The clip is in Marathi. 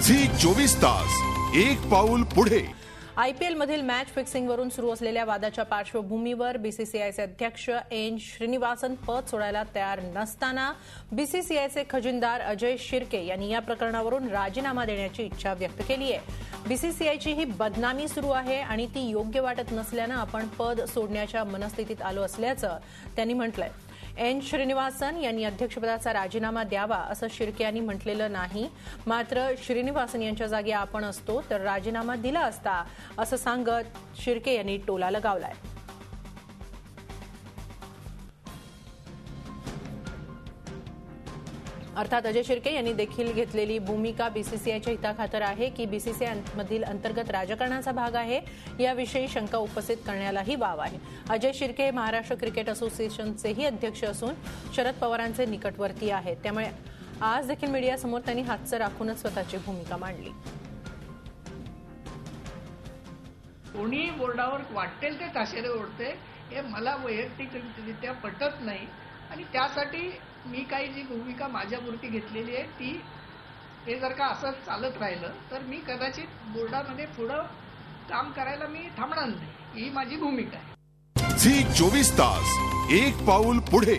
झी 24 तास एक पाऊल पुढे। आयपीएल मधील मॅच फिक्सिंग वरून सुरू असलेल्या वादाच्या पार्श्वभूमीवर बीसीसीआयचे अध्यक्ष एन श्रीनिवासन पद सोडायला तयार नसताना बीसीसीआयचे खजिनदार अजय शिर्के यांनी या प्रकरणावरून राजीनामा देण्याची इच्छा व्यक्त केली आहे। बीसीसीआयची ही बदनामी सुरू आहे आणि ती योग्य वाटत नसल्यानं आपण पद सोडण्याच्या मनस्थितीत आलो असल्याचं त्यांनी म्हटलंय। एन श्रीनिवासन यांनी अध्यक्षपदाचा राजीनामा द्यावा असं शिर्के यांनी म्हटलेलं नाही, मात्र श्रीनिवासन यांच्या जागी आपण असतो तर राजीनामा दिला असता असं सांगत शिर्के यांनी टोला लगावलाय। अर्थात अजय शिर्के यांनी देखील घेतलेली भूमिका बीसीसीआयच्या हिताखातर आहे की बीसीसीआय मधील अंतर्गत राजकारणाचा भाग आहे याविषयी शंका उपस्थित करण्यालाही वाव आहे। अजय शिर्के हे महाराष्ट्र क्रिकेट असोसिएशनचेही अध्यक्ष असून शरद पवारांचे निकटवर्ती आहेत, त्यामुळे आज देखील मीडियासमोर त्यांनी हातचं राखूनच स्वतःची भूमिका मांडली। कोणी बोर्डावर वाटेल ते ताशेरे ओढते हे मला वैयक्तिकरित्या पटत नाही आणि त्यासाठी मी काही जी भूमिका माझ्यापुरती घेतलेली आहे ती हे जर का असं चालत राहिलं तर मी कदाचित बोर्डामध्ये पुढं काम करायला मी थांबणार नाही, ही माझी भूमिका आहे। झी 24 तास एक पाऊल पुढे।